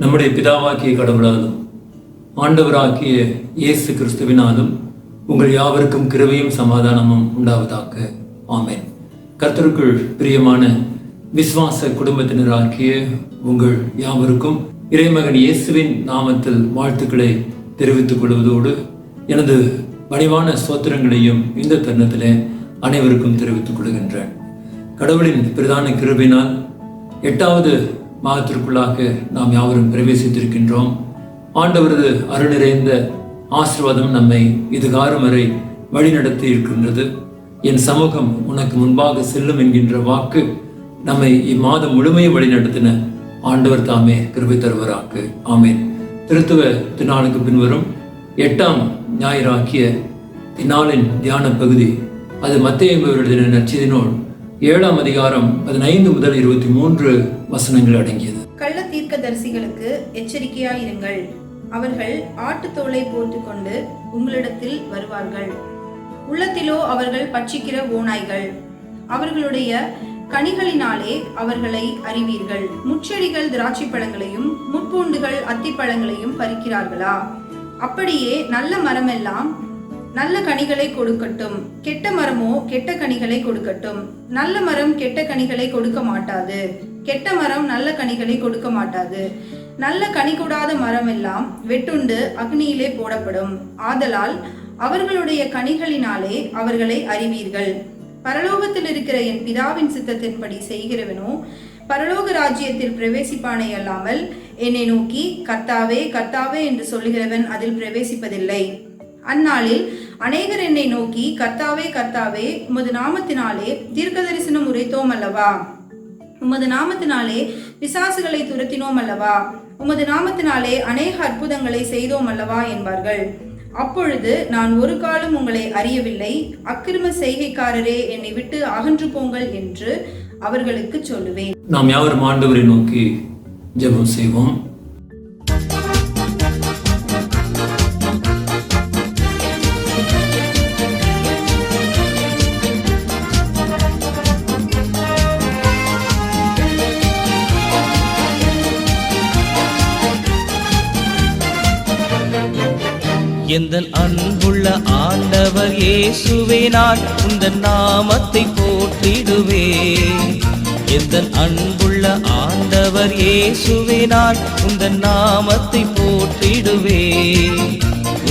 நம்முடைய பிதாவாக்கிய கடவுளாலும் ஆண்டவராகிய இயேசு கிறிஸ்துவினாலும் உங்கள் யாவருக்கும் கிருபையும் சமாதானமும் உண்டாவதாக. ஆமென். கர்த்தருக்குள் பிரியமான விசுவாச குடும்பத்தினராகிய உங்கள் யாவருக்கும் இறைமகன் இயேசுவின் நாமத்தில் வாழ்த்துக்களை தெரிவித்துக் கொள்வதோடு எனது பணிவான ஸ்தோத்திரங்களையும் இந்த தருணத்திலே அனைவருக்கும் தெரிவித்துக் கொள்கின்றேன். கடவுளின் பிரதான கிருபையினால் 8வது மாதத்திற்குள்ளாக நாம் யாவரும் பிரவேசித்திருக்கின்றோம். ஆண்டவரது அருள் நிறைந்த ஆசீர்வாதம் நம்மை இதுகாரம் வரை வழிநடத்தி இருக்கின்றது. என் சமூகம் உனக்கு முன்பாக செல்லும் என்கின்ற வாக்கு நம்மை இம்மாதம் முழுமையை வழிநடத்தின ஆண்டவர் தாமே கிருபை தருவராக. ஆமேன். திருத்துவ திருநாளுக்கு பின்வரும் 8ஆம் ஞாயிறாக்கிய இந்நாளின் தியான பகுதி அது மத்தேயு எழுதின நற்செய்தியினுள் 7ஆம் அதிகாரம் 15 முதல் 23 வசனங்கள் அடங்கியது. கள்ள தீர்க்கதரிசிகளுக்கு எச்சரிக்கையாயிருங்கள். அவர்கள் ஆட்டுத்தோலை போட்டுக்கொண்டு உங்களிடத்தில் வருவார்கள். உள்ளத்திலோ அவர்கள் பட்சிக்கிற ஓநாய்கள். அவர்களுடைய கனிகளினாலே அவர்களை அறிவீர்கள். முட்செடிகள் திராட்சை பழங்களையும் முட்பூண்டுகள் அத்திப்பழங்களையும் பறிக்கிறார்களா? அப்படியே நல்ல மரமெல்லாம் நல்ல கனிகளை கொடுக்கட்டும், கெட்ட மரமோ கெட்ட கனிகளை கொடுக்கட்டும். நல்ல மரம் கெட்ட கனிகளை கொடுக்க மாட்டாது, கெட்ட மரம் நல்ல கனிகளை கொடுக்க மாட்டாது. நல்ல கனி கொடாத மரம் எல்லாம் வெட்டுண்டு அக்னியிலே போடப்படும். ஆதலால் அவர்களுடைய கனிகளினாலே அவர்களை அறிவீர்கள். பரலோகத்தில் இருக்கிற என் பிதாவின் சித்தத்தின்படி செய்கிறவனோ பரலோக ராஜ்யத்தில் பிரவேசிப்பானே அல்லாமல் என்னை நோக்கி கர்த்தாவே கர்த்தாவே என்று சொல்லுகிறவன் அதில் பிரவேசிப்பதில்லை. அந்நாளில் அநேகர் என்னை நோக்கி கர்த்தாவே கர்த்தாவே, உமது நாமத்தினாலே தீர்க்க தரிசனம் உரைத்தோம் அல்லவா? உமது நாமத்தினாலே பிசாசுகளை துரத்தினோம் அல்லவா? உமது நாமத்தினாலே அநேக அற்புதங்களை செய்தோம் அல்லவா என்பார்கள். அப்பொழுது நான் ஒரு காலம் உங்களை அறியவில்லை, அக்கிரம செய்கைக்காரரே, என்னை விட்டு அகன்று போங்கள் என்று அவர்களுக்கு சொல்லுவேன். நாம் யாவரும் ஆண்டவரை நோக்கி ஜெபம் செய்வோம். எந்தன் அன்புள்ள ஆண்டவர் இயேசுவே, நான் உந்தன் நாமத்தை போற்றிடுவேன். எந்தன் அன்புள்ள ஆண்டவர் இயேசுவே, நான் உந்தன் நாமத்தை போற்றிடுவேன்.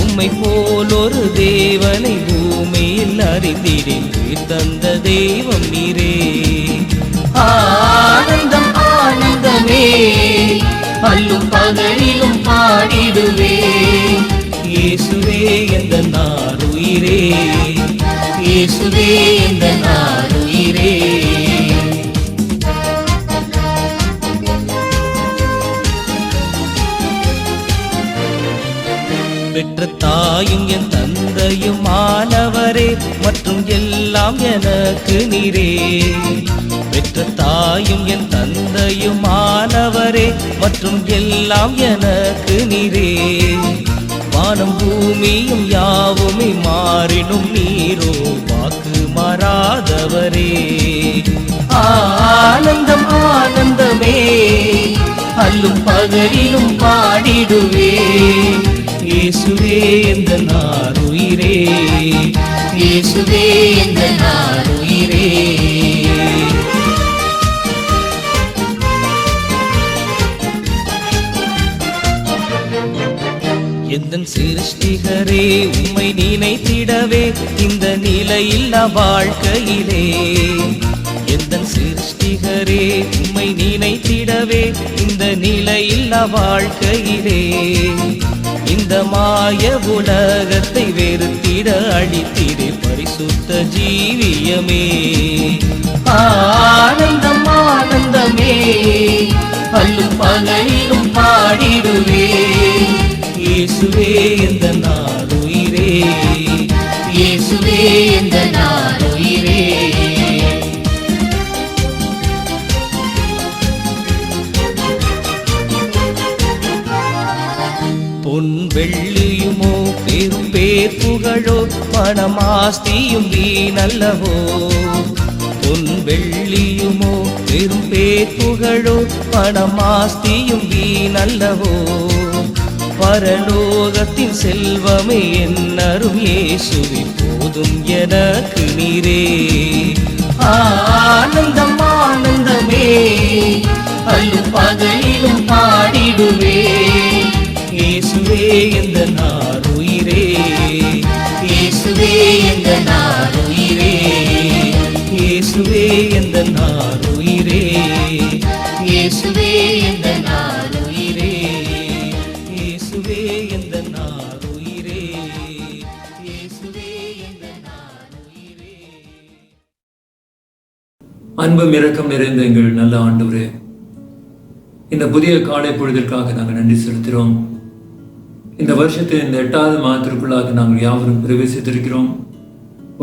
உம்மை போல் ஒரு தேவனை பூமியில் அறிந்திடேன், தந்த தெய்வம் நீரே. ஆனந்தம் ஆனந்தமே, அல்லும் பகலிலும் பாடிடுவேன். இயேசுவே எந்தன் ஆருயிரே, இயேசுவே எந்தன் ஆருயிரே. பெற்ற தாயும் என் தந்தையும் ஆனவரே, மற்றும் எல்லாம் எனக்கு நீரே. பெற்ற தாயும் என் தந்தையும் ஆனவரே, மற்றும் எல்லாம் எனக்கு நீரே. வானம் பூமியும் யாவுமே மாறினும் நீரோ வாக்கு மாறாதவரே. ஆனந்தம் ஆனந்தமே, அல்லும் பகலிலும் பாடிடுவே. இயேசுவே எந்தன் ஆருயிரே, இயேசுவே எந்தன் ஆருயிரே. எந்தன் சிருஷ்டிகரே, உம்மை நினைத்திடவே இந்த நிலையில் வாழ்க்கையிலே. எந்தன் சிருஷ்டிகரே, உம்மை நினைத்திடவே இந்த நிலையில் வாழ்க்கையிலே. இந்த மாய உலகத்தை வெறுத்திட அழித்திடே பரிசுத்த ஜீவியமே. ஆனந்தம் ஆனந்தமே, அல்லும் பகலிலும் பாடிடுவே. இயேசுவே எந்தன் ஆருயிரே, இயேசுவே எந்தன் ஆருயிரே. பொன் வெள்ளியுமோ பெரும் பேர் புகழோ பணமாஸ்தியும் வீணல்லவோ. பொன் வெள்ளி வெள்ளியுமோ பெரும் பேர் புகழோ பணமாஸ்தியும் வீணல்லவோ, பரலோகத்தின் செல்வமே என்னரும் இயேசுவே போதும் எனக்கு நீரே. ஆனந்தம் ஆனந்தமே அல்லும் பகலிலும் பாடிடுவே, இயேசுவே எந்த நாருயிரே, இயேசுவே எந்த நாருயிரே, இயேசுவே எந்த நாருயிரே, இயேசுவே எந்த நாருயிரே, இயேசுவே எந்த நாருயிரே, இயேசுவே எந்த நாருயிரே. அன்பும் இரக்கம் நிறைந்த எங்கள் நல்ல ஆண்டவரே, இந்த புதிய காலை பொழுதிற்காக நாங்கள் நன்றி செலுத்துகிறோம். இந்த வருஷத்தின் இந்த 8வது மாதத்திற்குள்ளாக நாங்கள் யாவரும் பிரவேசித்திருக்கிறோம்.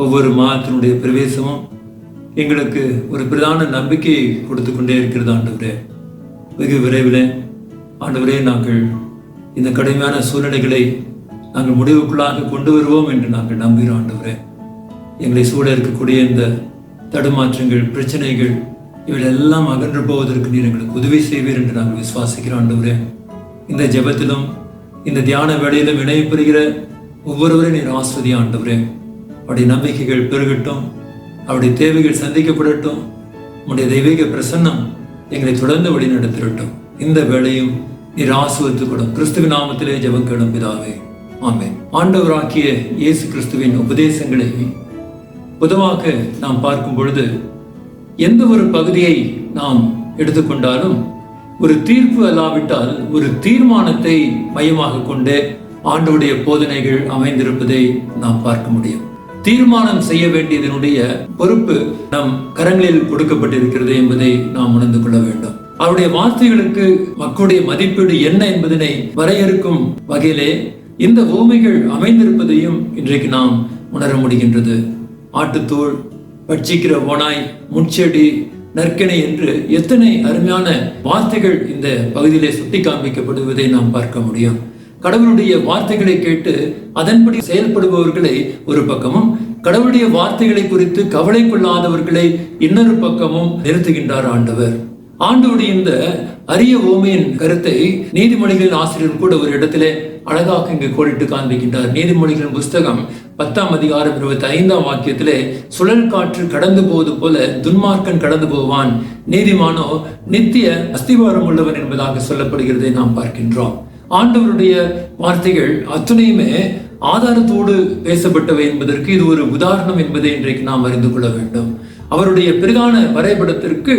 ஒவ்வொரு மாதத்தினுடைய பிரவேசமும் எங்களுக்கு ஒரு பிரதான நம்பிக்கையை கொடுத்து கொண்டே இருக்கிறது ஆண்டவரே. வெகு விரைவில் ஆண்டவரே நாங்கள் இந்த கடுமையான சூழ்நிலைகளை நாங்கள் முடிவுக்குள்ளாக கொண்டு வருவோம் என்று நாங்கள் நம்புகிறோம் ஆண்டவரே. எங்களை சூழ இருக்கக்கூடிய இந்த தடுமாற்றங்கள், பிரச்சனைகள் இவையெல்லாம் அகன்று போவதற்கு நீர் எங்களுக்கு உதவி செய்வீர் என்று நாங்கள் விசுவாசிக்கிறோம் ஆண்டவரே. இந்த ஜெபத்திலும் இந்த தியான வேளையிலும் இணையப்பெறுகிற ஒவ்வொருவரையும் நீர் ஆஸ்வதியா ஆண்டவரே. அவருடைய நம்பிக்கைகள் பெருகட்டும், அவருடைய தேவைகள் சந்திக்கப்படட்டும். உங்களுடைய தெய்வீக பிரசன்னம் எங்களை தொடர்ந்து வழி நடத்திடட்டும். இந்த வேளையும் நீர் ஆசீர்வதித்துக் கிறிஸ்துவின் நாமத்திலே ஜெபம் கேளும் பிதாவே, ஆமென். ஆண்டவராகிய இயேசு கிறிஸ்துவின் உபதேசங்களை பொதுவாக நாம் பார்க்கும் பொழுது எந்த ஒரு பகுதியை நாம் எடுத்துக்கொண்டாலும் ஒரு தீர்ப்பு அல்லாவிட்டால் ஒரு தீர்மானத்தை மையமாக கொண்டு ஆண்டவருடைய போதனைகள் அமைந்திருப்பதை நாம் பார்க்க முடியும். தீர்மானம் செய்ய வேண்டியதனுடைய பொறுப்பு நம் கரங்களில் கொடுக்கப்பட்டிருக்கிறது என்பதை நாம் உணர்ந்து கொள்ள வேண்டும். அவருடைய வார்த்தைகளுக்கு மக்களுடைய மதிப்பீடு என்ன என்பதனை வரையறுக்கும் வகையிலே இந்த உவமைகள் அமைந்திருப்பதையும் இன்றைக்கு நாம் உணர முடிகின்றது. ஆட்டுத்தோல், பட்சிக்கிற ஓனாய், முட்செடி, நற்கனை என்று எத்தனை அருமையான வார்த்தைகள் இந்த பகுதியிலே சுட்டி காண்பிக்கப்படுவதை நாம் பார்க்க முடியும். கடவுளுடைய வார்த்தைகளை கேட்டு அதன்படி செயல்படுபவர்களை ஒரு பக்கமும், கடவுளுடைய வார்த்தைகளை குறித்து கவலை கொள்ளாதவர்களை இன்னொரு பக்கமும் நிறுத்துகின்றார் ஆண்டவர். ஆண்டவருடைய இந்த அரிய ஓமையின் கருத்தை நீதிமொழிகளின் ஆசிரியர் கூட ஒரு இடத்திலே அழகாக இங்கு கோடிட்டு காண்பிக்கின்றார். நீதிமொழிகளின் புஸ்தகம் 10ஆம் அதிகாரம் 25ஆம் வாக்கியத்திலே, சுழல் காற்று கடந்து போவது போல துன்மார்க்கன் கடந்து போவான், நீதிமானோ நித்திய அஸ்திவாரம் உள்ளவன் என்பதாக சொல்லப்படுகிறதை நாம் பார்க்கின்றோம். ஆண்டவருடைய வார்த்தைகள் அத்துணையுமே ஆதாரத்தோடு பேசப்பட்டவை என்பதற்கு இது ஒரு உதாரணம் என்பதை இன்றைக்கு நாம் அறிந்து கொள்ள வேண்டும். அவருடைய பிரதான வரைபடத்திற்கு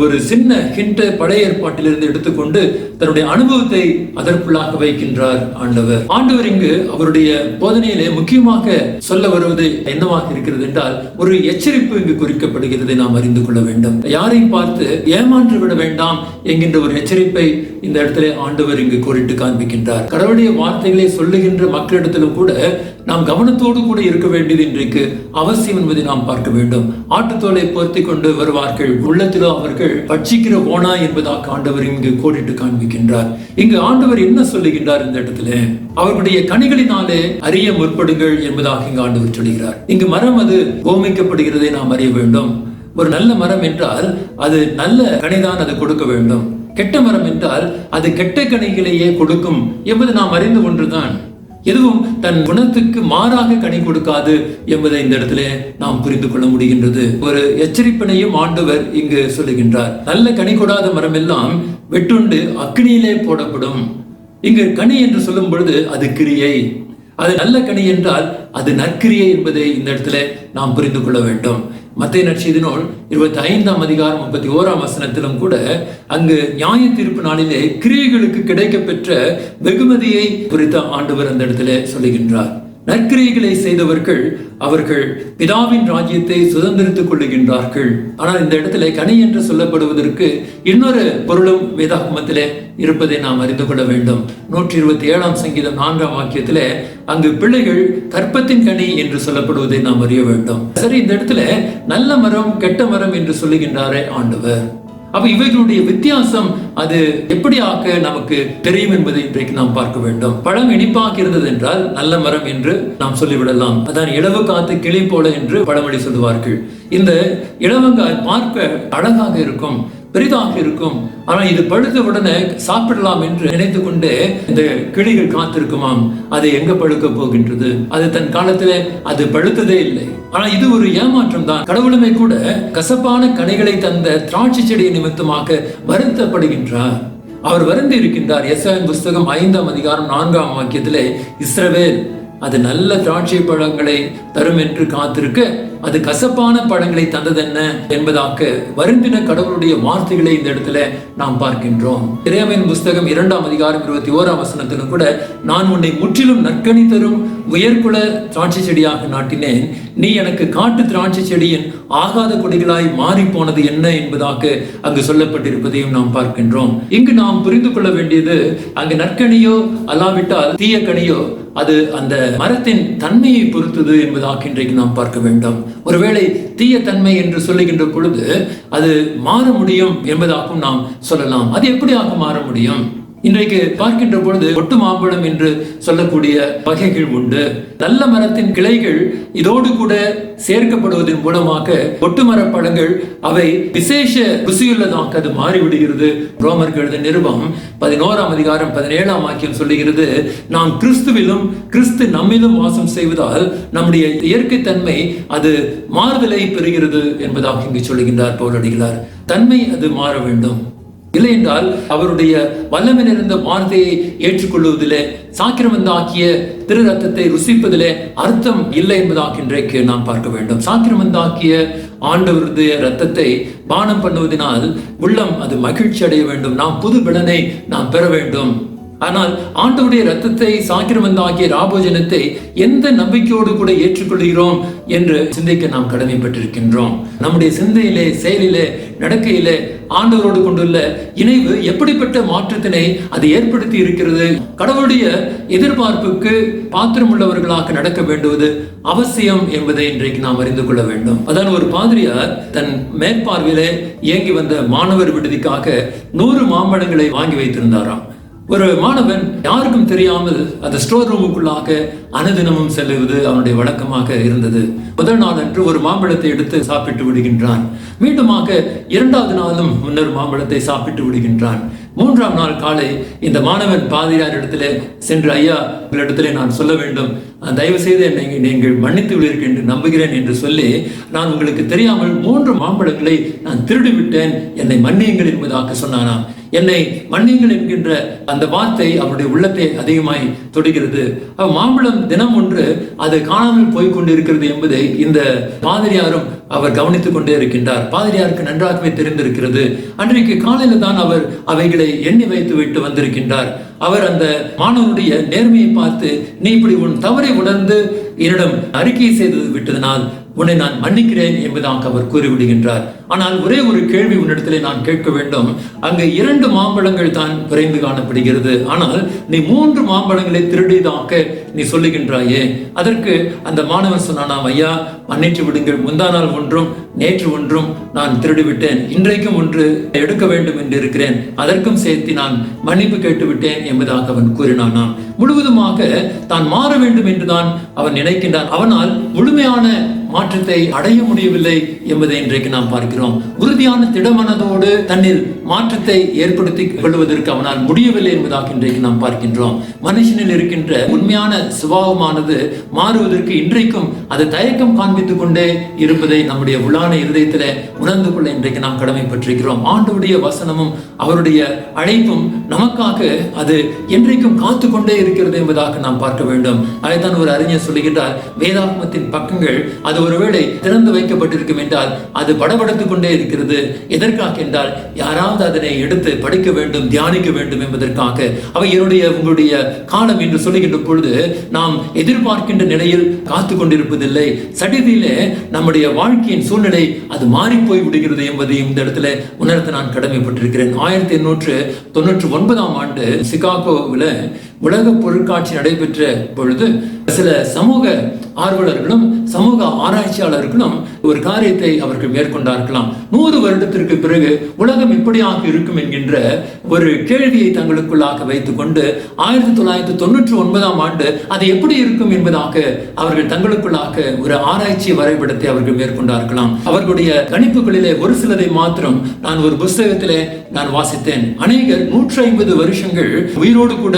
ஒரு சின்ன ஹிண்ட் பழைய ஏற்பாட்டிலிருந்து எடுத்துக்கொண்டு தன்னுடைய அனுபவத்தை அதற்குள்ளாக வைக்கின்றார் ஆண்டவர். இங்கு அவருடைய போதனையிலே முக்கியமாக சொல்ல வருவது என்னவாக இருக்கிறது என்றால், ஒரு எச்சரிப்பு இங்கு குறிக்கப்படுகிறதை நாம் அறிந்து கொள்ள வேண்டும். யாரையும் பார்த்து ஏமாற்று விட வேண்டாம் என்கின்ற ஒரு எச்சரிப்பை இந்த இடத்துல ஆண்டவர் இங்கு கோரிட்டு காண்பிக்கின்றார். கடவுளுடைய வார்த்தைகளை சொல்லுகின்ற மக்களிடத்திலும் கூட நாம் கவனத்தோடு கூட இருக்க வேண்டியது இன்றைக்கு அவசியம் என்பதை நாம் பார்க்க வேண்டும். ஆட்டுத்தோலை பொருத்தி கொண்டு வருவார்கள், உள்ளத்திலோ அவர்கள் பட்சிக்கிற ஓனா என்பதாக ஆண்டவர் இங்கு கோடிட்டு காண்பிக்கின்றார். இங்கு ஆண்டவர் என்ன சொல்லுகின்றார் இந்த இடத்துல? அவர்களுடைய கனிகளினாலே அறிய முற்படுங்கள் என்பதாக இங்கு ஆண்டவர் சொல்கிறார். இங்கு மரம் அது கோமிக்கப்படுகிறதை நாம் அறிய வேண்டும். ஒரு நல்ல மரம் என்றால் அது நல்ல கனிதான் அது கொடுக்க வேண்டும். கெட்ட மரம் என்றால் அது கெட்ட கனிகளையே கொடுக்கும் என்பது நாம் அறிந்த ஒன்றுதான். எதுவும் தன் குணத்துக்கு மாறாக கனி கொடுக்காது என்பதை இந்த இடத்துல நாம் புரிந்து கொள்ள முடிகின்றது. ஒரு எச்சரிப்பினையும் ஆண்டவர் இங்கு சொல்லுகின்றார். நல்ல கனி கொடாத மரம் எல்லாம் வெட்டுண்டு அக்னியிலே போடப்படும். இங்கு கனி என்று சொல்லும் பொழுது அது கிரியை, அது நல்ல கனி என்றால் அது நற்கிரியை என்பதை இந்த இடத்துல நாம் புரிந்து கொள்ள வேண்டும். மத்தேயு நற்செய்தி நூல் 25ஆம் அதிகாரம் 31ஆம் வசனத்திலும் கூட அங்கு நியாய தீர்ப்பு நாளிலே கிரியைகளுக்கு கிடைக்க பெற்ற வெகுமதியை குறித்த ஆண்டவர் அந்த இடத்துல சொல்லுகின்றார். நற்கிரியைகளை செய்தவர்கள் அவர்கள் பிதாவின் ராஜ்யத்தை சுதந்திரித்துக் கொள்ளுகின்றார்கள். ஆனால் இந்த இடத்துல கனி என்று சொல்லப்படுவதற்கு இன்னொரு பொருளும் வேதாகமத்திலே இருப்பதை நாம் அறிந்து கொள்ள வேண்டும். 127ஆம் சங்கீதம் 4ஆம் வாக்கியத்திலே அங்கு பிள்ளைகள் கற்பத்தின் கனி என்று சொல்லப்படுவதை நாம் அறிய வேண்டும். சரி, இந்த இடத்துல நல்ல மரம் கெட்ட மரம் என்று சொல்லுகின்றாரே ஆண்டவர். அப்ப இவைகளுடைய வித்தியாசம் அது எப்படியாக நமக்கு தெரியும் என்பதை இன்றைக்கு நாம் பார்க்க வேண்டும். பழம் இனிப்பாக இருந்தது என்றால் நல்ல மரம் என்று நாம் சொல்லிவிடலாம். அதான் இளவு காத்து கிளி போல என்று பழமொழி சொல்லுவார்கள். இந்த இளவங்காய் பார்க்க அழகாக இருக்கும், பெரிதாக இருக்கும். ஆனால் இது பழுத்த உடனே சாப்பிடலாம் என்று நினைத்து கொண்டு இந்த கிளிகள் காத்திருக்குமாம். அது எங்க பழுக்க போகின்றது? அது தன் காலத்திலே அது பழுத்ததே இல்லை. ஆனா இது ஒரு ஏமாற்றம் தான். கடவுளுமே கூட கசப்பான கனிகளை தந்த திராட்சை செடியை நிமித்தமாக வருத்தப்படுகின்றார். அவர் வருந்தி இருக்கின்றார். எசாயாவின் புஸ்தகம் 5ஆம் அதிகாரம் 4ஆம் வாக்கியத்திலே, இஸ்ரவேல் அது நல்ல திராட்சை பழங்களை தரும் என்று காத்திருக்க அது கசப்பான பழங்களை தந்ததென்ன என்பதாக வருந்தின கடவுளுடைய வார்த்தைகளை இந்த இடத்துல நாம் பார்க்கின்றோம். எரேமியாவின் புஸ்தகம் 2ஆம் அதிகாரம் 21ஆம் வசனத்திலும் கூட, நான் உன்னை முற்றிலும் நற்கனி தரும் உயர்குல திராட்சை செடியாக நாட்டினேன், நீ எனக்கு காட்டு திராட்சை செடியின் ஆகாத கொடிகளாய் மாறி போனது என்ன என்பதாக அங்கு சொல்லப்பட்டிருப்பதையும் நாம் பார்க்கின்றோம். இங்கு நாம் புரிந்து கொள்ள வேண்டியது, அங்கு நற்கனியோ அல்லாவிட்டால் தீய கனியோ அது அந்த மரத்தின் தன்மையை பொறுத்தது என்பதாக இன்றைக்கு நாம் பார்க்க வேண்டும். ஒருவேளை தீய தன்மை என்று சொல்லுகின்ற பொழுது அது மாற முடியும் என்பதாகவும் நாம் சொல்லலாம். அது எப்படியாக மாற முடியும்? இன்றைக்கு பார்க்கின்ற பொழுது ஒட்டு மாம்பழம் என்று சொல்லக்கூடிய வகைகள் உண்டு. நல்ல மரத்தின் கிளைகள் இதோடு கூட சேர்க்கப்படுவதன் மூலமாக ஒட்டு மர பழங்கள் அவை விசேஷ ருசியுள்ளதாக அது மாறிவிடுகிறது. ரோமர்கள் எழுதிய நிருபம் 11ஆம் அதிகாரம் 17ஆம் வாக்கியம் சொல்லுகிறது, நாம் கிறிஸ்துவிலும் கிறிஸ்து நம்மிலும் வாசம் செய்வதால் நம்முடைய இயற்கை தன்மை அது மாறுதலை பெறுகிறது என்பதாக இங்கு சொல்லுகின்றார் பவுலடிகளார். தன்மை அது மாற வேண்டும். இல்லை என்றால் அவருடைய வல்லமை நிறைந்த வார்த்தையை ஏற்றுக்கொள்வதிலே, சாக்கிரமந்தாக்கிய திரு ரத்தத்தை ருசிப்பதிலே அர்த்தம் இல்லை என்பதாக இன்றைக்கு நாம் பார்க்க வேண்டும். சாக்கிரமந்தாக்கிய ஆண்டவருடைய ரத்தத்தை பானம் பண்ணுவதனால் உள்ளம் அது மகிழ்ச்சி அடைய வேண்டும். நாம் புது பலனை நாம் பெற வேண்டும். ஆனால் ஆண்டவருடைய ரத்தத்தை, சாக்கிரமந்தாகிய ராபோஜனத்தை எந்த நம்பிக்கையோடு கூட ஏற்றுக்கொள்கிறோம் என்று சிந்திக்க நாம் கடமைப்பட்டிருக்கின்றோம். நம்முடைய சிந்தையிலே, செயலிலே, நடக்கையிலே ஆண்டவரோடு கொண்டுள்ள இணைவு எப்படிப்பட்ட மாற்றத்தினை அது ஏற்படுத்தி இருக்கிறது? கடவுளுடைய எதிர்பார்ப்புக்கு பாத்திரமுள்ளவர்களாக நடக்க வேண்டுவது அவசியம் என்பதை இன்றைக்கு நாம் அறிந்து கொள்ள வேண்டும். அதான் ஒரு பாதிரியார் தன் மேற்பார்வையிலே இயங்கி வந்த மாணவர் விடுதிக்காக 100 மாம்பழங்களை வாங்கி வைத்திருந்தாராம். ஒரு மாணவன் யாருக்கும் தெரியாமல் அந்த ஸ்டோர் ரூமுக்குள்ளாக அனுதினமும் செல்லுவது அவனுடைய வழக்கமாக இருந்தது. முதல் நாள் அன்று ஒரு மாம்பழத்தை எடுத்து சாப்பிட்டு விடுகின்றான். மீண்டுமாக 2வது நாளும் முன்னர் மாம்பழத்தை சாப்பிட்டு விடுகின்றான். 3ஆம் நாள் காலை இந்த மாணவன் பாதிரியார் இடத்துல சென்று, ஐயா, உங்களிடத்திலே நான் சொல்ல வேண்டும், தயவு செய்து என்னை நீங்கள் மன்னித்து விடுவீர்கள் என்று நம்புகிறேன் என்று சொல்லி, நான் உங்களுக்கு தெரியாமல் 3 மாம்பழங்களை நான் திருடி விட்டேன், என்னை மன்னியுங்கள் என்பதாக சொன்னானாம். என்னை மன்னியுங்கள் என்கின்ற அந்த வார்த்தை அவருடைய உள்ளத்தை அதிகமாய் தொடுகிறது. மாம்பழம் தினம் ஒன்று அது காணாமல் போய்கொண்டிருக்கிறது என்பதை இந்த பாதிரியாரும் அவர் கவனித்துக் கொண்டே இருக்கின்றார். பாதிரியாருக்கு நன்றாகவே தெரிந்திருக்கிறது. அன்றைக்கு காலையில தான் அவர் அவைகளை எண்ணி வைத்து விட்டு வந்திருக்கின்றார். அவர் அந்த மாணவனுடைய நேர்மையை பார்த்து, நீ இப்படி உன் தவறை உணர்ந்து என்னிடம் அறிக்கை செய்து விட்டதனால் உன்னை நான் மன்னிக்கிறேன் என்பதாக அவர் கூறிவிடுகின்றார். ஆனால் ஒரே ஒரு கேள்வி உன்னிடத்திலே நான் கேட்க வேண்டும். அங்கு 2 மாம்பழங்கள் தான் குறைந்து காணப்படுகிறது. ஆனால் நீ 3 மாம்பழங்களை திருடியதாக நீ சொல்லுகின்றாயே. அதற்கு அந்த மாணவன் சொன்னானாம், ஐயா, மன்னித்து விடுங்கள், முந்தா நாள் ஒன்றும் நேற்று ஒன்றும் நான் திருடிவிட்டேன், இன்றைக்கும் ஒன்று எடுக்க வேண்டும் என்று இருக்கிறேன், அதற்கும் சேர்த்து நான் மன்னிப்பு கேட்டுவிட்டேன் என்பதாக அவன் கூறினானாம். முழுவதுமாக தான் மாற வேண்டும் என்றுதான் அவன் நினைக்கின்றான். அவனால் முழுமையான மாற்றத்தை அடைய முடியவில்லை என்பதை இன்றைக்கு நாம் பார்க்கிறோம். உறுதியான திடமனதோடு தன்னில் மாற்றத்தை ஏற்படுத்திக் கொள்வதற்கு அவனால் முடியவில்லை என்பதாக இன்றைக்கு நாம் பார்க்கின்றோம். மனுஷனில் இருக்கின்ற உண்மையான சுபாவமானது மாறுவதற்கு இன்றைக்கும் அது தயக்கம் காண்பித்துக் கொண்டே இருப்பதை நம்முடைய உள்ளான இருதயத்திலே உணர்ந்து கொள்ள இன்றைக்கு நாம் கடமைப்பட்டிருக்கிறோம். ஆண்டவருடைய வசனமும் அவருடைய அழைப்பும் நமக்காக அது என்றைக்கும் காத்து கொண்டே இருக்கிறது என்பதாக நாம் பார்க்க வேண்டும். அதைத்தான் ஒரு அறிஞர் சொல்லுகின்றார், வேதாகமத்தின் பக்கங்கள் அது ஒருவேளை திறந்து வைக்கப்பட்டிருக்கும் என்றால் அது படபடுத்துக் கொண்டே இருக்கிறது. எதற்காக என்றால் யாராவது அதனை எடுத்து படிக்க வேண்டும், தியானிக்க வேண்டும் என்பதற்காக. அவை என்னுடைய உங்களுடைய காலம் என்று சொல்லுகின்ற பொழுது நாம் எதிர்பார்க்கின்ற நிலையில் காத்து கொண்டிருப்பதில்லை. சடிதியிலே நம்முடைய வாழ்க்கையின் சூழ்நிலை அது மாறி போய் விடுகிறது என்பதையும் இந்த இடத்துல உணர்த்த நான் கடமைப்பட்டிருக்கிறேன். 1899ஆம் ஆண்டு சிகாகோவில் உலக பொருட்காட்சி நடைபெற்ற பொழுது சில சமூக ஆர்வலர்களும் சமூக ஆராய்ச்சியாளர்களும் ஒரு காரியத்தை அவர்கள் மேற்கொண்டார்களாம். 100 வருடத்திற்கு பிறகு உலகம் எப்படியாக இருக்கும் என்கின்ற ஒரு கேள்வியை தங்களுக்குள்ளாக வைத்துக் கொண்டு 1999ஆம் ஆண்டு அது எப்படி இருக்கும் என்பதாக அவர்கள் தங்களுக்குள்ளாக ஒரு ஆராய்ச்சி வரைபடத்தை அவர்கள் மேற்கொண்டார்களாம். அவர்களுடைய கணிப்புகளிலே ஒரு சிலதை மாத்திரம் நான் ஒரு புஸ்தகத்திலே நான் வாசித்தேன். அநேகர் 150 வருஷங்கள் உயிரோடு கூட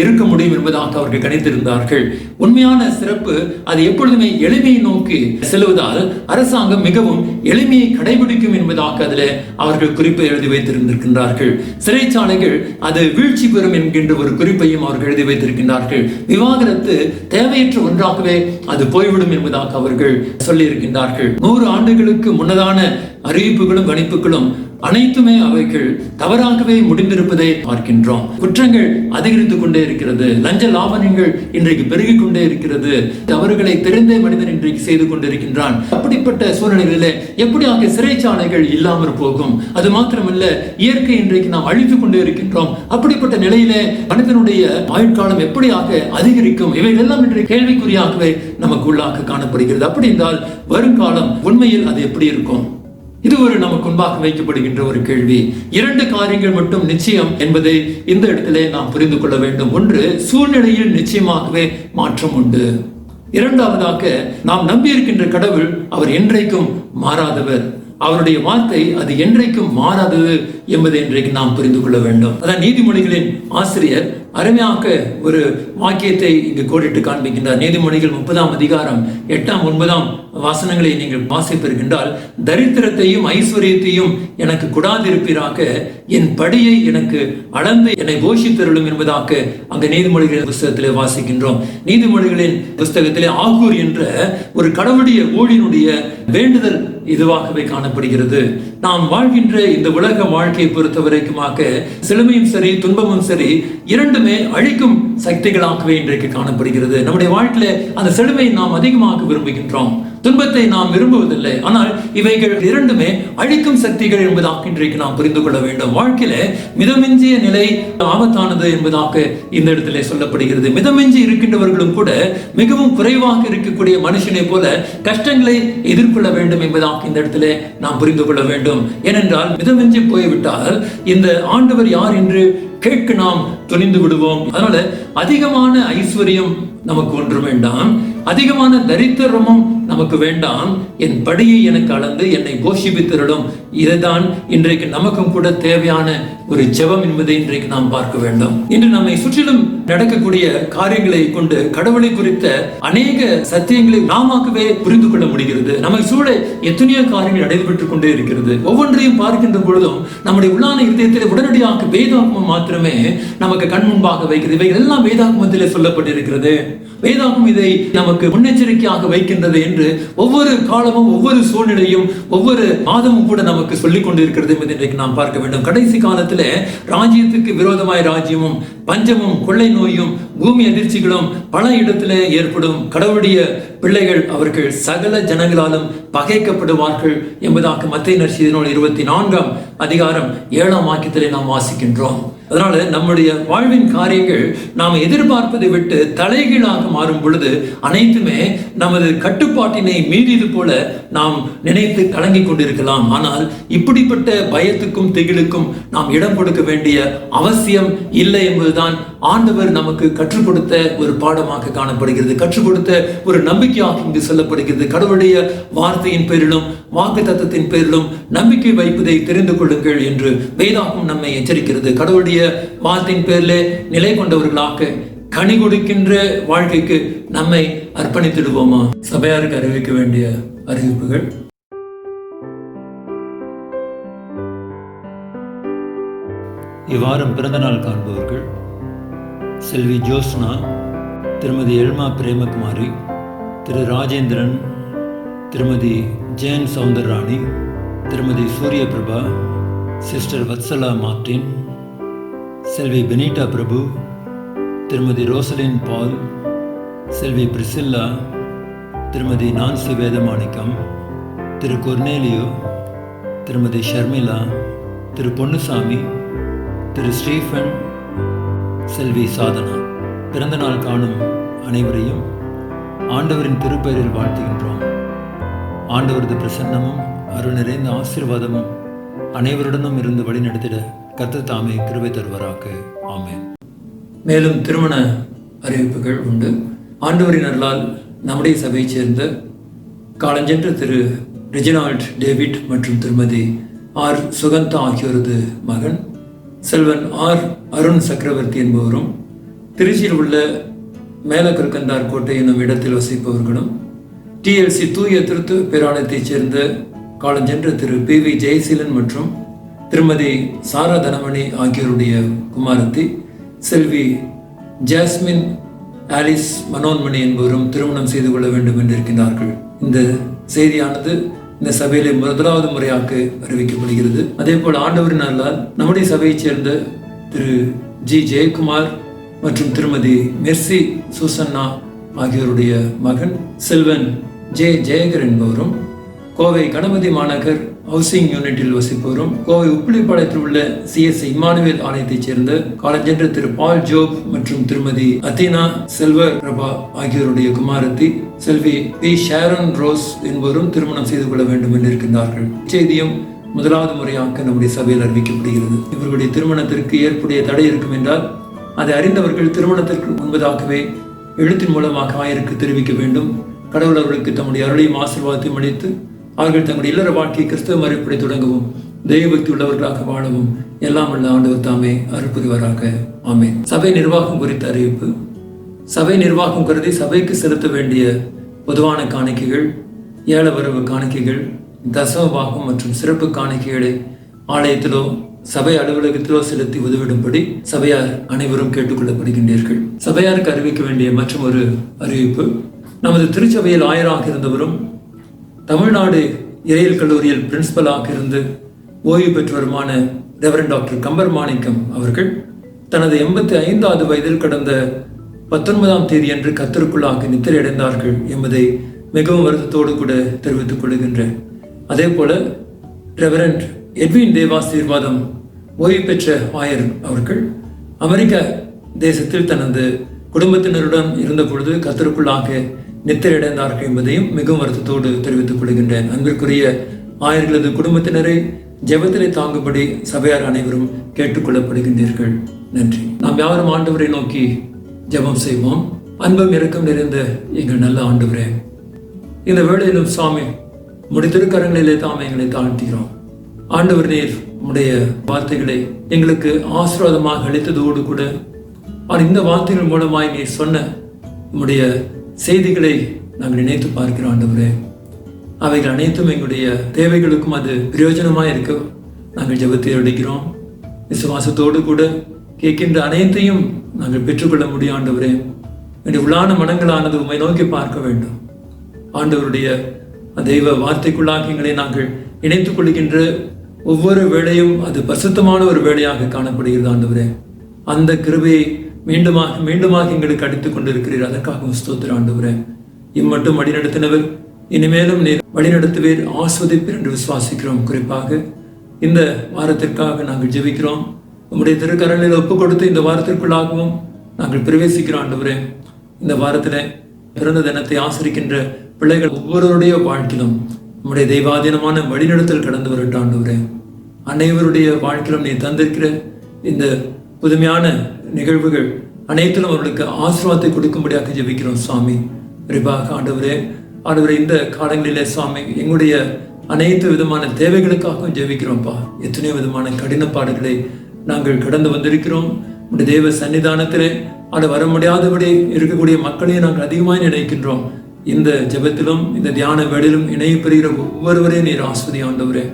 இருக்க முடியும் என்பதாக அவர்கள் கணித்திருந்தார்கள். உண்மையான சிறப்பு அது எப்பொழுதுமே எளிமையை நோக்கி செல்வதால் அரசாங்கம் மிகவும் எளிமையை கடைபிடிக்கும் என்பதாக அதில் அவர்கள் குறிப்பை எழுதி வைத்திருந்திருக்கின்றார்கள். சிறைச்சாலைகள் அது வீழ்ச்சி பெறும் என்கின்ற ஒரு குறிப்பையும் அவர்கள் எழுதி வைத்திருக்கின்றார்கள். விவாகரத்து தேவையற்ற ஒன்றாகவே அது போய்விடும் என்பதாக அவர்கள் சொல்லி இருக்கின்றார்கள். 100 ஆண்டுகளுக்கு முன்னதான அறிவிப்புகளும் கணிப்புகளும் அனைத்துமே அவைகள் தவறாகவே முடிந்திருப்பதை பார்க்கின்றோம். குற்றங்கள் அதிகரித்துக் கொண்டே இருக்கிறது. லஞ்ச லாவணங்கள் இன்றைக்கு பெருகிக் கொண்டே இருக்கிறது. தவறுகளை தெரிந்தே மனிதன் இன்றைக்கு செய்து கொண்டிருக்கின்றான். அப்படிப்பட்ட சூழ்நிலைகளிலே எப்படியாக சிறைச்சாலைகள் இல்லாமற் போகும்? அது மாத்திரமல்ல, இயற்கை இன்றைக்கு நாம் அழித்துக் கொண்டே இருக்கின்றோம். அப்படிப்பட்ட நிலையிலே மனிதனுடைய ஆயுட்காலம் எப்படியாக அதிகரிக்கும்? இவைகள் எல்லாம் இன்றைக்கு கேள்விக்குறியாகவே நமக்கு உள்ளாக காணப்படுகிறது. அப்படி என்றால் வருங்காலம் உண்மையில் அது எப்படி இருக்கும்? இது ஒரு நமக்கு முன்பாக வைக்கப்படுகின்ற ஒரு கேள்வி. 2 காரியங்கள் மட்டும் நிச்சயம் என்பதை இந்த இடத்திலே நாம் புரிந்து கொள்ள வேண்டும். ஒன்று, சூழ்நிலையில் நிச்சயமாகவே மாற்றம் உண்டு. இரண்டாவதாக, நாம் நம்பி இருக்கின்ற கடவுள் அவர் என்றைக்கும் மாறாதவர். அவருடைய வார்த்தை அது என்றைக்கும் மாறாதது என்பதை இன்றைக்கு நாம் புரிந்து கொள்ள வேண்டும். அதான் நீதிமொழிகளின் ஆசிரியர் அருமையாக ஒரு வாக்கியத்தை இங்கு கோடிட்டு காண்பிக்கின்றார். நீதிமொழிகள் 30ஆம் அதிகாரம் 8ஆம் 9ஆம் வசனங்களை நீங்கள் வாசிப்பீர்கள். தரித்திரத்தையும் ஐஸ்வர்யத்தையும் எனக்கு கொடாதிருப்பீராக, என் படியை எனக்கு அளந்து என்னை போஷித்தருளும் என்பதாக அந்த நீதிமொழிகளின் புஸ்தகத்திலே வாசிக்கின்றோம். நீதிமொழிகளின் புஸ்தகத்திலே ஆகூர் என்ற ஒரு கடவுளுடைய ஊழியனுடைய வேண்டுதல் இதுவாகவே காணப்படுகிறது. நாம் வாழ்கின்ற இந்த உலக வாழ்க்கையை பொறுத்த வரைக்குமாக செழுமையும் சரி துன்பமும் சரி இரண்டுமே அழிக்கும் சக்திகளாகவே இன்றைக்கு காணப்படுகிறது. நம்முடைய வாழ்க்கையில அந்த செழுமையை நாம் அதிகமாக விரும்புகின்றோம், துன்பத்தை நாம் விரும்புவதில்லை. ஆனால் இவைகள் இரண்டுமே அழிக்கும் சக்திகள் என்பதாக இன்றைக்கு நாம் புரிந்து கொள்ள வேண்டும். வாழ்க்கையில மிதமிஞ்சிய நிலை ஆபத்தானது என்பதாக இந்த இடத்திலே சொல்லப்படுகிறது. மிதமிஞ்சி இருக்கின்றவர்களும் கூட மிகவும் குறைவாக இருக்கக்கூடிய மனுஷனை போல கஷ்டங்களை எதிர்கொள்ள வேண்டும் என்பதாக இந்த இடத்திலே நாம் புரிந்து கொள்ள வேண்டும். ஏனென்றால் மிதமிஞ்சி போய்விட்டால் இந்த ஆண்டவர் யார் என்று கேட்க நாம் துணிந்து விடுவோம். அதனால அதிகமான ஐஸ்வர்யம் நமக்கு ஒன்று வேண்டாம், அதிகமான தரித்திரமும் நமக்கு வேண்டாம். என் படியை எனக்கு அளந்து என்னை போஷிப்பித்தருளும். இதுதான் இன்றைக்கு நமக்கும் கூட தேவையான ஒரு ஜெபம் என்பதை இன்றைக்கு நாம் பார்க்க வேண்டும். இன்று நம்மை சுற்றிலும் நடக்கக்கூடிய காரியங்களை கொண்டு கடவுளை குறித்த அநேக சத்தியங்களை நாமவே புரிந்து கொள்ள முடிகிறது. நம்மை சூழ எத்தனையோ காரியங்கள் நடைபெற்றுக் கொண்டே இருக்கிறது. ஒவ்வொன்றையும் பார்க்கின்ற பொழுதும் நம்முடைய உள்ளான இதயத்தில் உடனடியாக வேதாகமம் மாத்திரமே நமக்கு கண் முன்பாக வைக்கிறது. இவைகள் எல்லாம் வேதாகமத்திலே சொல்லப்பட்டிருக்கிறது. வேதாகமம் இதை நமக்கு முன்னெச்சரிக்கையாக வைக்கின்றது என்று ஒவ்வொரு காலமும் ஒவ்வொரு சூழ்நிலையும் ஒவ்வொரு மாதமும் கூட நமக்கு சொல்லிக் கொண்டிருக்கிறது என்பதை இன்றைக்கு நாம் பார்க்க வேண்டும். கடைசி காலத்திலே ராஜ்யத்துக்கு விரோதமாய் ராஜ்யமும் பஞ்சமும் கொள்ளை நோயும் பூமி அதிர்ச்சிகளும் பல இடத்திலே ஏற்படும். கடவுளுடைய பிள்ளைகள் அவர்கள் சகல ஜனங்களாலும் பகைக்கப்படுவார்கள் என்பதாக மத்தேயு நற்செய்தி நூல் 24ஆம் அதிகாரம் 7ஆம் வாக்கியத்திலே நாம் வாசிக்கின்றோம். அதனால நம்முடைய வாழ்வின் காரியங்கள் நாம் எதிர்பார்ப்பதை விட்டு தலைகீழாக மாறும் பொழுது அனைத்துமே நமது கட்டுப்பாட்டினை மீறியது போல நாம் நினைத்து கலங்கிக் கொண்டிருக்கலாம். ஆனால் இப்படிப்பட்ட பயத்துக்கும் திகிலுக்கும் நாம் இடம் கொடுக்க வேண்டிய அவசியம் இல்லை என்பதுதான் ஆண்டவர் நமக்கு கற்றுக் கொடுத்த ஒரு பாடமாக காணப்படுகிறது, கற்றுக் கொடுத்த ஒரு நம்பிக்கையாக இங்கு சொல்லப்படுகிறது. கடவுளுடைய வார்த்தையின் பேரிலும் வாக்கு தத்தத்தின் பேரிலும் நம்பிக்கை வைப்பதை தெரிந்து கொள்ளுங்கள் என்று வேதாகமம் நம்மை எச்சரிக்கிறது. கடவுளுடைய வார்த்தையின் பேரிலே நிலை கொண்டவர்களாக கனி கொடுக்கின்ற வாழ்க்கைக்கு நம்மை அர்ப்பணித்திடுவோமா? சபையாருக்கு அறிவிக்க வேண்டிய அறிவிப்புகள். இவ்வாரம் பிறந்தநாள் காண்பவர்கள் செல்வி ஜோஸ்னா, திருமதி எல்மா பிரேமகுமாரி, திரு ராஜேந்திரன், திருமதி ஜெயன் சௌந்தரராணி, திருமதி சூரிய பிரபா, சிஸ்டர் வத்சலா மார்டின், செல்வி பெனிட்டா பிரபு, திருமதி ரோசலின் பால், செல்வி பிரிசில்லா, திருமதி நான்சி வேதமாணிக்கம், திரு கொர்னேலியோ, திருமதி ஷர்மிளா, திரு பொன்னுசாமி, திரு ஸ்டீஃபன், செல்வி சாதனா. பிறந்த நாள் காணும் அனைவரையும் ஆண்டவரின் திருப்பெயரில் வாழ்த்துகின்றோம். ஆண்டவரது பிரசன்னமும் அருள் நிறைந்த ஆசீர்வாதமும் அனைவருடனும் இருந்து வழிநடத்திட கர்த்தர் தாமே கிருபை தருவாராக. ஆமென். மேலும் திருமண அறிவிப்புகள் உண்டு. ஆண்டவரின் அருளால் நம்முடைய சபையைச் சேர்ந்த காலஞ்சென்ற திரு ரெஜினால்ட் டேவிட் மற்றும் திருமதி ஆர் சுகந்தா ஆகியோரது மகன் செல்வன் ஆர் அருண் சக்கரவர்த்தி என்பவரும், திருச்சியில் உள்ள மேலக்கருக்கந்தார் கோட்டை என்னும் இடத்தில் வசிப்பவர்களும், TLC தூய திருத்துவ பேராலயத்தைச் சேர்ந்த காலஞ்சென்ற திரு PV ஜெயசீலன் மற்றும் திருமதி சாரா தனமணி ஆகியோருடைய குமாரத்தி செல்வி ஜாஸ்மின் ஆலிஸ் மனோன்மணி என்பவரும் திருமணம் செய்து கொள்ள வேண்டும் என்றிருக்கிறார்கள். இந்த செய்தியானது இந்த சபையிலே முதலாவது முறையாக அறிவிக்கப்படுகிறது. அதே போல் ஆண்டவரின் அருளால் நம்முடைய சபையைச் சேர்ந்த திரு G ஜெயக்குமார் மற்றும் திருமதி மெர்சி சூசன்னா ஆகியோருடைய மகன் செல்வன் J ஜெயகர் என்பவரும், கோவை கணபதி மாநகர் ஹவுசிங் யூனிட்டில் வசிப்பவரும், கோவை உப்பிலிப்பாளையத்தில் உள்ள CSI இம்மானுவேல் ஆலயத்தைச் சேர்ந்த காலஞ்சென்ற திரு பால் ஜோப் மற்றும் திருமதி அத்தீனா செல்வர் பிரபா ஆகியோருடைய குமாரத்தி செல்வி P ஷாரன் ரோஸ் என்பவரும் திருமணம் செய்து கொள்ள வேண்டும் என்று இருக்கின்றார்கள். செய்தியும் முதலாவது முறையாக நம்முடைய சபையில் அறிவிக்கப்படுகிறது. இவர்களுடைய திருமணத்திற்கு ஏற்புடைய தடை இருக்கும் என்றால் அதை அறிந்தவர்கள் திருமணத்திற்கு முன்பதாகவே எழுத்தின் மூலமாக ஆயருக்கு தெரிவிக்க வேண்டும். கடவுள் அவர்களுக்கு தம்முடைய அருளையும் ஆசீர்வாதத்தையும் அளித்து அவர்கள் தங்களுடைய இல்லற வாழ்க்கையை கிறிஸ்தவ மறுப்படை தொடங்கவும் தெய்வபக்தி உள்ளவர்களாக வாழவும் எல்லாம் உள்ள ஆண்டவர் தாமே அருள் புரிவாராக. ஆமென். சபை நிர்வாகம் குறித்த அறிவிப்பு. சபை நிர்வாகம் கருதி சபைக்கு செலுத்த வேண்டிய பொதுவான காணிக்கைகள், ஏல வரவு காணிக்கைகள், தசம பாகம் மற்றும் சிறப்பு காணிக்கைகளை ஆலயத்திலோ சபை அலுவலகத்திலோ செலுத்தி உதவிடும்படி சபையார் அனைவரும் கேட்டுக்கொள்ளப்படுகின்றீர்கள். சபையாருக்கு அறிவிக்க வேண்டிய மற்றும் ஒரு அறிவிப்பு. நமது திருச்சபையில் ஆயராக இருந்தவரும் தமிழ்நாடு இறையியல் கல்லூரியில் பிரின்சிபலாக இருந்து ஓய்வு பெற்றவருமான ரெவரண்ட் டாக்டர் கம்பர் மாணிக்கம் அவர்கள் தனது 85வது வயதில் கடந்த 19ஆம் தேதி அன்று கர்த்தருக்குள்ளாக நித்திரையடைந்தார்கள் என்பதை மிகவும் வருத்தத்தோடு கூட தெரிவித்துக் கொள்கின்றேன். அதே போல ரெவரண்ட் எட்வின் தேவாசீர்வாதம் ஓய்வு பெற்ற ஆயர் அவர்கள் அமெரிக்க தேசத்தில் தனது குடும்பத்தினருடன் இருந்த பொழுது கர்த்தருக்குள்ளாக நித்திரையடைந்தார்கள் என்பதையும் மிகவும் வருத்தத்தோடு தெரிவித்துக் கொள்கின்றேன். அன்பிற்குரிய ஆயர்களது குடும்பத்தினரை ஜெபத்திலே தாங்கும்படி சபையார் அனைவரும் கேட்டுக்கொள்ளப்படுகின்றீர்கள். நன்றி. நாம் யாவரும் ஆண்டவரை நோக்கி ஜெபம் செய்வோம். அன்பும் இரக்கம் நிறைந்த எங்கள் நல்ல ஆண்டவரே, இந்த வேளையிலும் சுவாமி உம்முடைய திருக்கரங்களிலே தாமே எங்களை தாழ்த்துகிறோம். ஆண்டவர் நீர் உம்முடைய வார்த்தைகளை எங்களுக்கு ஆசீர்வாதமாக அளித்ததோடு கூட இந்த வார்த்தைகள் மூலமாய் நீர் சொன்ன உம்முடைய செய்திகளை நாங்கள் நினைத்து பார்க்கிறோம். ஆண்டவரே, அவைகள் அனைத்தும் எங்களுடைய தேவைகளுக்கும் அது பிரயோஜனமாக இருக்க நாங்கள் ஜெபத்தை அளிக்கிறோம். விசுவாசத்தோடு கூட கேட்கின்ற அனைத்தையும் நாங்கள் பெற்றுக்கொள்ள முடியும். ஆண்டவரே, என்னுடைய உள்ளான மனங்களானது உம்மை நோக்கி பார்க்க வேண்டும். ஆண்டவருடைய தெய்வ வார்த்தைக்குள்ளாக எங்களை நாங்கள் இணைத்துக் கொள்கின்ற ஒவ்வொரு வேளையும் அது பரிசுத்தமான ஒரு வேளையாக காணப்படுகிறது. ஆண்டவரே, அந்த கிருபையை மீண்டுமாக எங்களுக்கு அடித்துக் கொண்டிருக்கிறீர். அதற்காக ஸ்தோத்திரம். ஆண்டவரே, இம்மட்டும் வழிநடத்தினவர் இனிமேலும் நீர் வழிநடத்துவீர், ஆஸ்வதிப்பீர் என்று விசுவாசிக்கிறோம். குறிப்பாக இந்த வாரத்திற்காக நாங்கள் ஜெபிக்கிறோம். உம்முடைய திருக்கரங்களில் ஒப்புக் கொடுத்து இந்த வாரத்திற்குள்ளாகவும் நாங்கள் பிரவேசிக்கிறோம். ஆண்டவரே, இந்த வாரத்தில் பிறந்த தினத்தை ஆசரிக்கின்ற பிள்ளைகள் ஒவ்வொருவருடைய வாழ்க்கையிலும் உம்முடைய தெய்வாதீனமான வழிநடத்தல் கடந்து வரட்டும். ஆண்டவரே, அனைவருடைய வாழ்க்கையிலும் நீ தந்திருக்கிற இந்த புதுமையான நிகழ்வுகள் அனைத்திலும் அவர்களுக்கு ஆசீர்வாதத்தை கொடுக்கும்படியாக ஜெபிக்கிறோம். சுவாமி, குறிப்பாக ஆண்டவரே, இந்த காலங்களிலே சுவாமி எங்களுடைய அனைத்து விதமான தேவைகளுக்காகவும் ஜெபிக்கிறோம்ப்பா. எத்தனையோ விதமான கடினப்பாடுகளை நாங்கள் கடந்து வந்திருக்கிறோம். உடைய தேவ சன்னிதானத்திலே வர முடியாதபடி இருக்கக்கூடிய மக்களையும் நாங்கள் அதிகமாக நினைக்கின்றோம். இந்த ஜெபத்திலும் இந்த தியான வேளையிலும் இணைய பெறுகிற ஒவ்வொருவரையும் நீர் ஆஸ்வதி. ஆண்டவரே,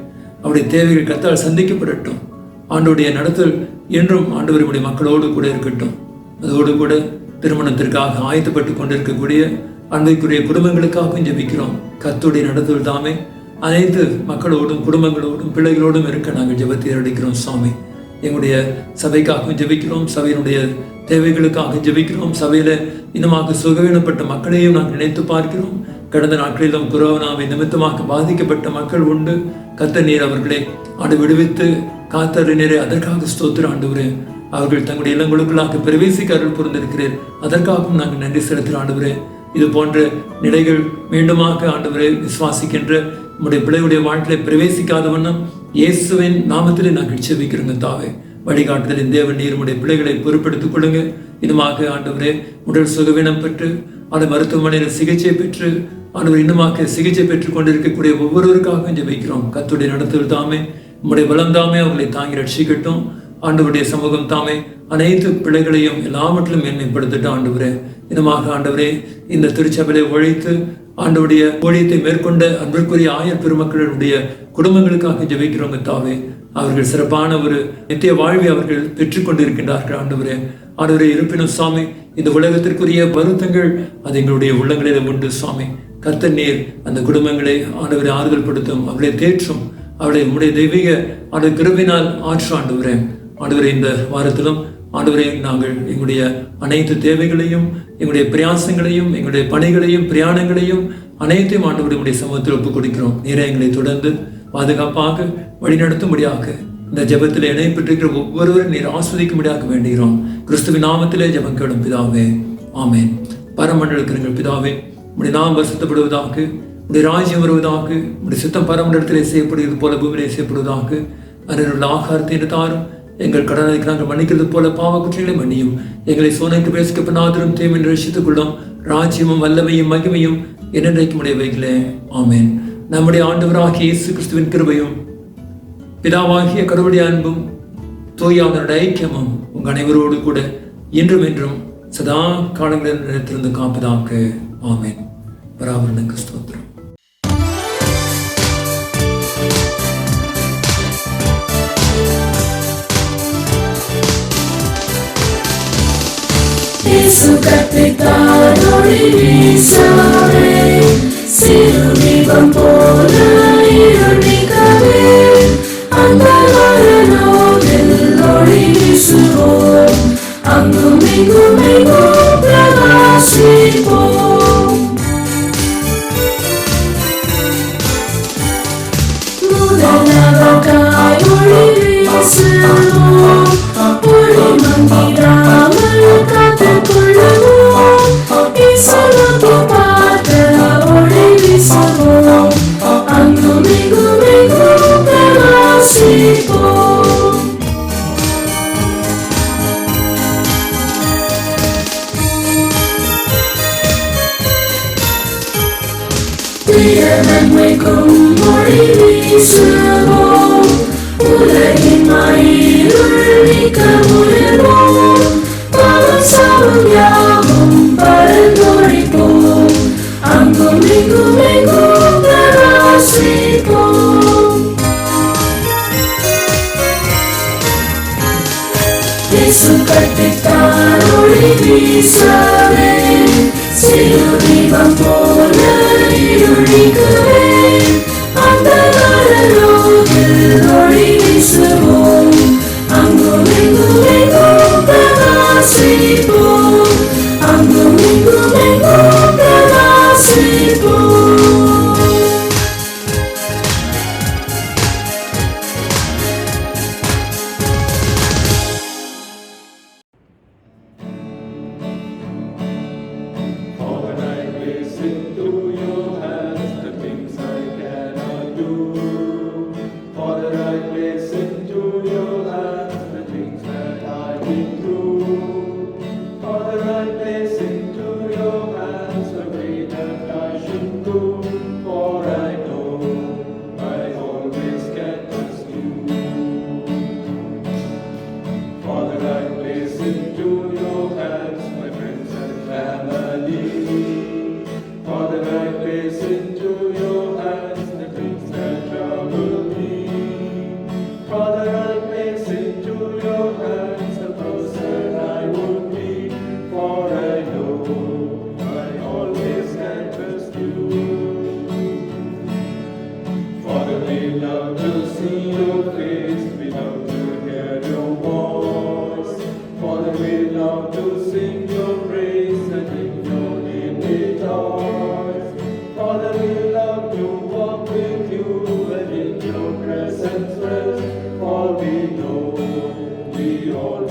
அவருடைய தேவைகள் கர்த்தரால் சந்திக்கப்படட்டும். ஆண்டவருடைய நடத்தல் என்றும் ஆண்டவருடைய மக்களோடு கூட இருக்கட்டும். அதோடு கூட திருமணத்திற்காக ஆயத்தப்பட்டு கொண்டிருக்கக்கூடிய அன்றைக்குரிய குடும்பங்களுக்காகவும் ஜெபிக்கிறோம். கர்த்தருடைய நடத்தல் தாமே அனைத்து மக்களோடும் குடும்பங்களோடும் பிள்ளைகளோடும் இருக்க நாங்கள் ஜெபத்தை அளிக்கிறோம். சுவாமி, எங்களுடைய சபைக்காகவும் ஜெபிக்கிறோம். சபையினுடைய தேவைகளுக்காக ஜெபிக்கிறோம். சபையில இன்னமாக சுகவீனப்பட்ட மக்களையும் நாங்கள் நினைத்து பார்க்கிறோம். கடந்த நாட்களிலும் கொரோனாவை நிமித்தமாக பாதிக்கப்பட்ட மக்கள் உண்டு. கர்த்தர் நீர் அவர்களை விடுவித்து காத்தறிஞரே, அதற்காக ஸ்தோத்திரம். ஆண்டவரே, அவர்கள் தங்களுடைய இல்லங்களுக்குள்ளாக பிரவேசிக்க அருள் புரிந்திருக்கிறேன். அதற்காகவும் நாங்கள் நன்றி செலுத்துகிறோம் ஆண்டவரே. இது போன்ற நிலைகள் மீண்டுமாக ஆண்டவரை விசுவாசிக்கின்ற நம்முடைய பிள்ளைகளுடைய வாழ்க்கையை பிரவேசிக்காத வண்ணம் இயேசுவின் நாமத்திலே நாங்கள் செபிக்கிறோங்க தாவே. வழிகாட்டுதலின் தேவன் நீர் உடைய பிள்ளைகளை பொறுப்பெடுத்துக் கொள்ளுங்க. இன்னுமாக ஆண்டவரே உடல் சுகவீனம் பெற்று அந்த மருத்துவமனையில் சிகிச்சை பெற்று ஆண்டவர் இன்னுமாக சிகிச்சை பெற்றுக் கொண்டிருக்கக்கூடிய ஒவ்வொருவருக்காக ஜெபிக்கிறோம். கர்த்தருடைய நடத்துதல் தாமே உம்முடைய பலம் தாமே அவர்களை தாங்கி ரட்சிக்கட்டும். ஆண்டவருடைய சமூகம் தாமே அனைத்து பிள்ளைகளையும் எல்லாவற்றிலும் மேன்மைப்படுத்திட்டு ஆண்டவரே. இன்னுமாக ஆண்டவரே இந்த திருச்சபையை ஒழித்து ஆண்டவருடைய ஊழியத்தை மேற்கொண்ட அன்பிற்குரிய ஆயர் பெருமக்களுடைய குடும்பங்களுக்காக ஜெபிக்கிறவங்க தாவே. அவர்கள் சிறப்பான ஒரு நித்திய வாழ்வை அவர்கள் பெற்றுக்கொண்டிருக்கின்றார்கள் ஆண்டவரே. ஆண்டவரே இருப்பினும் சுவாமி இந்த உலகத்திற்குரிய வருத்தங்கள் அது எங்களுடைய உள்ளங்களில் உண்டு சுவாமி. கர்த்தர் நீர் அந்த குடும்பங்களை ஆண்டவரை ஆறுதல் படுத்தும், அவர்களை தேற்றும், அவளை உடைய தெய்வீக ஆண்டு கிருபினால் ஆற்று ஆண்டவரே. ஆண்டவரே இந்த வாரத்திலும் ஆண்டவரே நாங்கள் எங்களுடைய அனைத்து தேவைகளையும் எங்களுடைய பிரயாசங்களையும் எங்களுடைய பணிகளையும் பிரயாணங்களையும் அனைத்தையும் ஆண்டவருடைய சமூகத்தில் ஒப்புக் கொடுக்கிறோம். நீரை எங்களை தொடர்ந்து பாதுகாப்பாக வழிநடத்தும்படியாக இந்த ஜெபத்தில் இணைப்பட்டிருக்கிற ஒவ்வொருவரும் நீர் ஆஸ்வதிக்கும்படியாக வேண்டுகிறோம். கிறிஸ்துவின் நாமத்திலே ஜெபம் கேளும் பிதாவே, ஆமென். பரமண்டலத்தில் எங்கள் பிதாவே, உடைய நாமம் பரிசுத்தப்படுவதாக, உடைய ராஜ்யம் வருவதாக, உடைய சித்தம் பரமண்டலத்திலே செய்யப்படுவது போல பூமியிலே செய்யப்படுவதாக. அதில் ஆகாரத்தை தாரும், எங்கள் கடனுக்கு நாங்கள் மன்னிக்கிறது போல பாவ குற்றங்களை மன்னியும், எங்களை சோனைக்கு பேசுக்க பண்ணாதரும் தீமையை ரட்சித்துக் கொள்ளும். ராஜ்யமும் வல்லமையும் மகிமையும் என்னென்றைக்கும் உடையவைகளே, ஆமென். நம்முடைய ஆண்டவராகிய இயேசு கிறிஸ்துவின் கிருபையும் பிதாவாகிய கடவுளுடைய அன்பும் தூயாவினுடைய ஐக்கியமும் உங்கள் அனைவரோடு கூட இன்றும் என்றும் சதா காலங்களில் நிலைத்திருந்து காப்பதாக. ஆமென். பராபரனுக்கு ஸ்தோத்திரம். இயேசு கற்பித்தார் ஒளி வீசவே, சிறுதீபம் போல இருள் நீக்கவே, அந்தகாரத்தில் ஒளி வீசுவோம், அங்கும் இங்கும் எங்கும் பிரகாசிப்போம். முதலாவதாய் ஒளி வீசுவோம், ஒளி மங்கிடாமல் காத்துக்கொள்ளுவோம், இயேசுவை பார்க்க ஒளி வீசுவோம், அங்கும் இங்கும் எங்கும் பிரகாசிப்போம். நன்மைக்கும் மொழி வீசுவோம், உலகின் மயிலுள் நீக்க முயல்வோம், பாவம் சாபம் யாவும் பரந்தோடிப்போம், அங்கும் இங்கும் எங்கும் பிரகாசிப்போம். இயேசு கற்பித்தார் ஒளி வீசவே, சிறுதீபம் போல இருள் நீக்கவே, அந்தகாரத்தில் ஒளி வீசுவோம், அங்கும் இங்கும் எங்கும் பிரகாசிப்போம், அங்கும் இங்கும் எங்கும் பிரகாசிப்போம். For we know we all